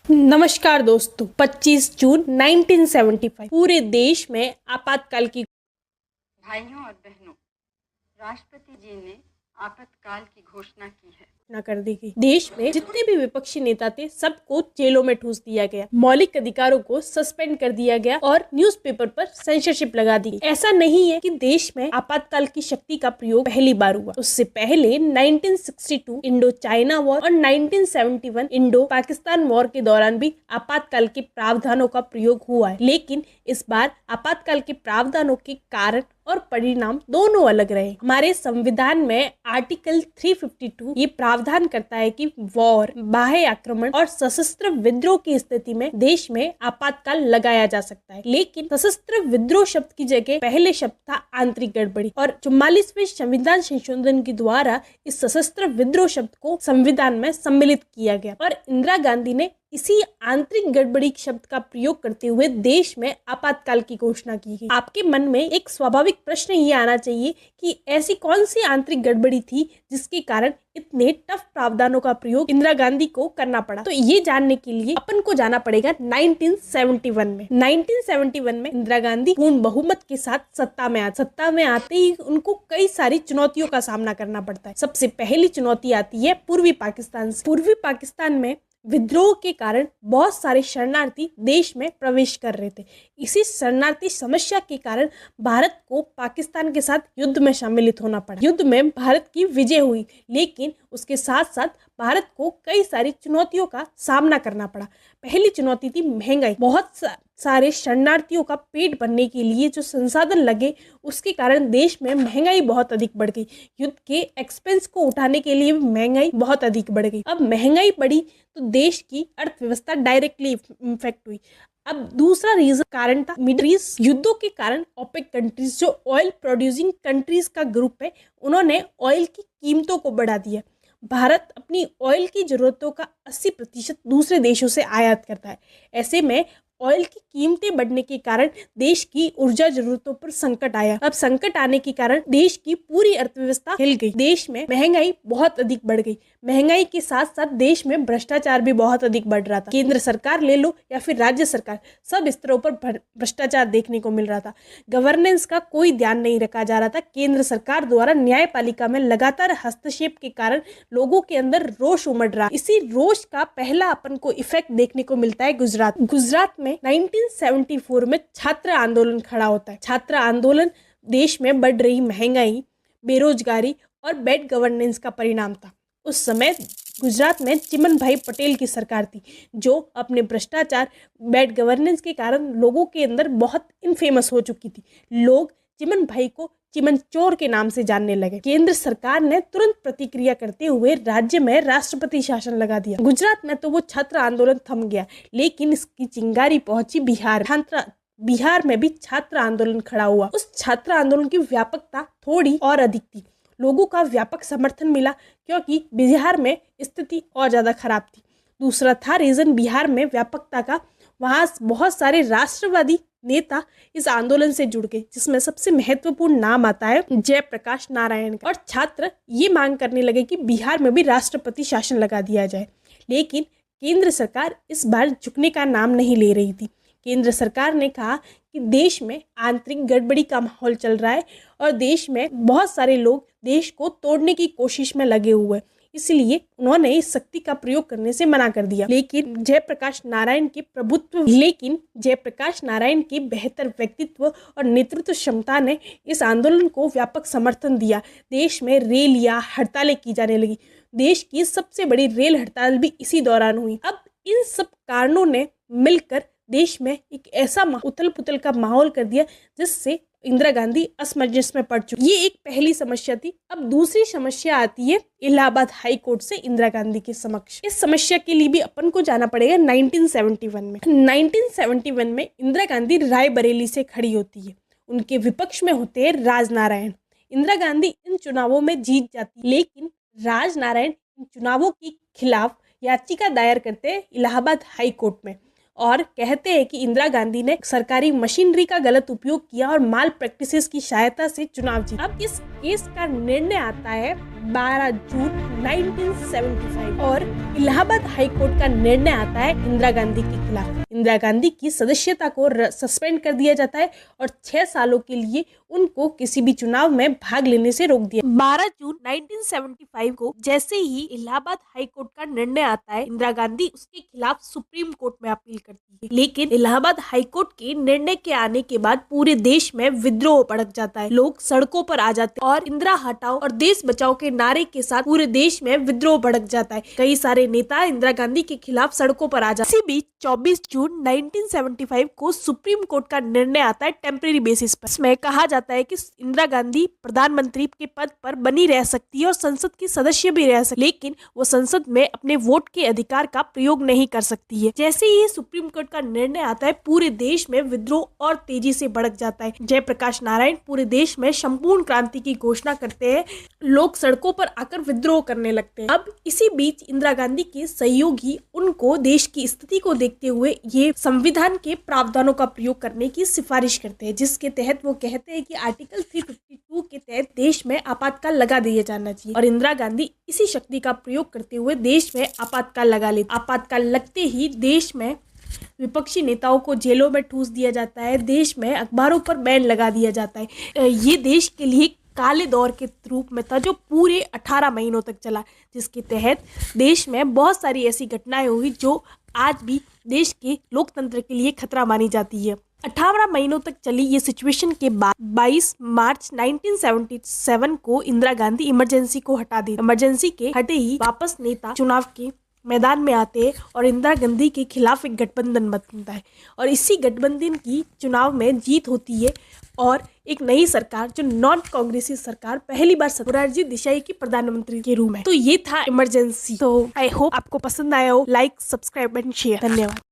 नमस्कार दोस्तों, 25 जून 1975 पूरे देश में आपातकाल की भाइयों और बहनों, राष्ट्रपति जी ने आपातकाल की घोषणा की है। घोषणा कर दी गई। देश में जितने भी विपक्षी नेता थे सबको जेलों में ठूस दिया गया, मौलिक अधिकारों को सस्पेंड कर दिया गया और न्यूज़पेपर पर सेंसरशिप लगा दी। ऐसा नहीं है कि देश में आपातकाल की शक्ति का प्रयोग पहली बार हुआ। उससे पहले 1962 इंडो चाइना वॉर और 1971 इंडो पाकिस्तान वॉर के दौरान भी आपातकाल के प्रावधानों का प्रयोग हुआ है, लेकिन इस बार आपातकाल के प्रावधानों के कारण और परिणाम दोनों अलग रहे। हमारे संविधान में आर्टिकल 352 ये प्रावधान करता है कि वॉर, बाह्य आक्रमण और सशस्त्र विद्रोह की स्थिति में देश में आपातकाल लगाया जा सकता है, लेकिन सशस्त्र विद्रोह शब्द की जगह पहले शब्द था आंतरिक गड़बड़ी और 44वें संविधान संशोधन के द्वारा इस सशस्त्र विद्रोह शब्द को संविधान में सम्मिलित किया गया और इंदिरा गांधी ने इसी आंतरिक गड़बड़ी शब्द का प्रयोग करते हुए देश में आपातकाल की घोषणा की गई। आपके मन में एक स्वाभाविक प्रश्न ये आना चाहिए कि ऐसी कौन सी आंतरिक गड़बड़ी थी जिसके कारण इतने टफ प्रावधानों का प्रयोग इंदिरा गांधी को करना पड़ा। तो ये जानने के लिए अपन को जाना पड़ेगा 1971 में। 1971 में इंदिरा गांधी पूर्ण बहुमत के साथ सत्ता में आते ही उनको कई सारी चुनौतियों का सामना करना पड़ता है। सबसे पहली चुनौती आती है पूर्वी पाकिस्तान से। पूर्वी पाकिस्तान में विद्रोह के कारण बहुत सारे शरणार्थी देश में प्रवेश कर रहे थे। इसी शरणार्थी समस्या के कारण भारत को पाकिस्तान के साथ युद्ध में सम्मिलित होना पड़ा। युद्ध में भारत की विजय हुई, लेकिन उसके साथ साथ भारत को कई सारी चुनौतियों का सामना करना पड़ा। पहली चुनौती थी महंगाई। बहुत सारे शरणार्थियों का पेट भरने के लिए जो संसाधन लगे, उसके कारण देश में महंगाई बहुत अधिक बढ़ गई। युद्ध के एक्सपेंस को उठाने के लिए महंगाई बहुत अधिक बढ़ गई। अब महंगाई बढ़ी तो देश की अर्थव्यवस्था डायरेक्टली इफेक्ट हुई। अब दूसरा रीजन कारण था मिडिल ईस्ट युद्धों के कारण ओपेक कंट्रीज, जो ऑयल प्रोड्यूसिंग कंट्रीज का ग्रुप है, उन्होंने ऑयल की कीमतों को बढ़ा दिया। भारत अपनी ऑयल की जरूरतों का 80% दूसरे देशों से आयात करता है। ऐसे में ऑयल की कीमतें बढ़ने के कारण देश की ऊर्जा जरूरतों पर संकट आया। अब संकट आने के कारण देश की पूरी अर्थव्यवस्था हिल गई। देश में महंगाई बहुत अधिक बढ़ गई। महंगाई के साथ साथ देश में भ्रष्टाचार भी बहुत अधिक बढ़ रहा था। केंद्र सरकार ले लो या फिर राज्य सरकार, सब स्तरों पर भ्रष्टाचार देखने को मिल रहा था। गवर्नेंस का कोई ध्यान नहीं रखा जा रहा था। केंद्र सरकार द्वारा न्यायपालिका में लगातार हस्तक्षेप के कारण लोगों के अंदर रोष उमड़ रहा। इसी रोष का पहला अपन को इफेक्ट देखने को मिलता है गुजरात में 1974 में छात्र आंदोलन खड़ा होता है। छात्र आंदोलन देश में बढ़ रही महंगाई, बेरोजगारी और बैड गवर्नेंस का परिणाम था। उस समय गुजरात में चिमन भाई पटेल की सरकार थी, जो अपने भ्रष्टाचार, बैड गवर्नेंस के कारण लोगों के अंदर बहुत इनफेमस हो चुकी थी। लोग चिमन भाई को चिमन चोर के नाम से जानने लगे। केंद्र सरकार ने तुरंत प्रतिक्रिया करते हुए राज्य में राष्ट्रपति शासन लगा दिया। गुजरात में तो वो छात्र आंदोलन थम गया, लेकिन इसकी चिंगारी पहुंची बिहार में भी छात्र आंदोलन खड़ा हुआ। उस छात्र आंदोलन की व्यापकता थोड़ी और अधिक थी। लोगों का व्यापक समर्थन मिला क्योंकि बिहार में स्थिति और ज्यादा खराब थी। दूसरा था रीजन बिहार में व्यापकता का। वहां बहुत सारे राष्ट्रवादी नेता इस आंदोलन से जुड़ गए, जिसमें सबसे महत्वपूर्ण नाम आता है जयप्रकाश नारायण का। और छात्र ये मांग करने लगे कि बिहार में भी राष्ट्रपति शासन लगा दिया जाए, लेकिन केंद्र सरकार इस बार झुकने का नाम नहीं ले रही थी। केंद्र सरकार ने कहा कि देश में आंतरिक गड़बड़ी का माहौल चल रहा है और देश में बहुत सारे लोग देश को तोड़ने की कोशिश में लगे हुए, इसलिए उन्होंने इस शक्ति का प्रयोग करने से मना कर दिया। लेकिन जयप्रकाश नारायण की बेहतर व्यक्तित्व और नेतृत्व क्षमता ने इस आंदोलन को व्यापक समर्थन दिया। देश में रेल या हड़तालें की जाने लगी। देश की सबसे बड़ी रेल हड़ताल भी इसी दौरान हुई। अब इन सब कारणों ने मिलकर देश में एक ऐसा उथल पुथल का माहौल कर दिया जिससे इंदिरा गांधी असमंजस में पड़ चुकी। ये एक पहली समस्या थी। अब दूसरी समस्या आती है इलाहाबाद हाई कोर्ट से इंदिरा गांधी के समक्ष। इस समस्या के लिए भी अपन को जाना पड़ेगा 1971 में। 1971 में इंदिरा गांधी रायबरेली से खड़ी होती है। उनके विपक्ष में होते हैं राजनारायण। इंदिरा गांधी इन चुनावों में जीत जाती है, लेकिन राजनारायण इन चुनावों के खिलाफ याचिका दायर करते हैं इलाहाबाद हाई कोर्ट में और कहते हैं कि इंदिरा गांधी ने सरकारी मशीनरी का गलत उपयोग किया और माल प्रैक्टिसेस की सहायता से चुनाव जीता। अब इस केस का निर्णय आता है 12 जून 1975 और इलाहाबाद हाई कोर्ट का निर्णय आता है इंदिरा गांधी के खिलाफ। इंदिरा गांधी की सदस्यता को सस्पेंड कर दिया जाता है और 6 सालों के लिए उनको किसी भी चुनाव में भाग लेने से रोक दिया। 12 जून 1975 को जैसे ही इलाहाबाद हाई कोर्ट का निर्णय आता है, इंदिरा गांधी उसके खिलाफ सुप्रीम कोर्ट में अपील करती है। लेकिन इलाहाबाद हाई कोर्ट के निर्णय के आने के बाद पूरे देश में विद्रोह भड़क जाता है, लोग सड़कों पर आ जाते हैं और इंदिरा हटाओ और देश बचाओ के नारे के साथ पूरे देश में विद्रोह भड़क जाता है। कई सारे नेता इंदिरा गांधी के खिलाफ सड़कों पर आ जाते हैं। इसी बीच 24 जून 1975 को सुप्रीम कोर्ट का निर्णय आता है टेम्परेरी बेसिस पर। इसमें कहा जाता है कि इंदिरा गांधी प्रधानमंत्री के पद पर बनी रह सकती है और संसद की सदस्य भी रह सकती है, लेकिन वो संसद में अपने वोट के अधिकार का प्रयोग नहीं कर सकती है। जैसे ही सुप्रीम कोर्ट का निर्णय आता है, पूरे देश में विद्रोह और तेजी से भड़क जाता है। जयप्रकाश नारायण पूरे देश में संपूर्ण क्रांति की घोषणा करते हैं, लोग सड़कों पर आकर विद्रोह करने लगते हैं। अब इसी बीच इंदिरा गांधी के सहयोगी उनको देश की स्थिति को देखते हुए ये संविधान के प्रावधानों का प्रयोग करने की सिफारिश करते हैं, जिसके तहत वो कहते हैं कि आर्टिकल 352 के तहत देश में आपातकाल लगा दिया जाना चाहिए और इंदिरा गांधी इसी शक्ति का प्रयोग करते हुए देश में आपातकाल लगा लेते। आपातकाल लगते ही देश में विपक्षी नेताओं को जेलों में ठूस दिया जाता है, देश में अखबारों पर बैन लगा दिया जाता है। ये देश के लिए काले दौर के रूप में था जो पूरे 18 महीनों तक चला, जिसके तहत देश में बहुत सारी ऐसी घटनाएं हुई जो आज भी देश के लोकतंत्र के लिए खतरा मानी जाती है। 18 महीनों तक चली ये सिचुएशन के बाद 22 मार्च 1977 को इंदिरा गांधी इमरजेंसी को हटा दी। इमरजेंसी के हटे ही वापस नेता चुनाव के मैदान में आते हैं और इंदिरा गांधी के खिलाफ एक गठबंधन बनता है और इसी गठबंधन की चुनाव में जीत होती है और एक नई सरकार जो नॉन कांग्रेसी सरकार पहली बार मोरारजी देसाई की प्रधानमंत्री के रूप में। तो ये था इमरजेंसी। तो आई होप आपको पसंद आया हो। Like, subscribe and share. धन्यवाद।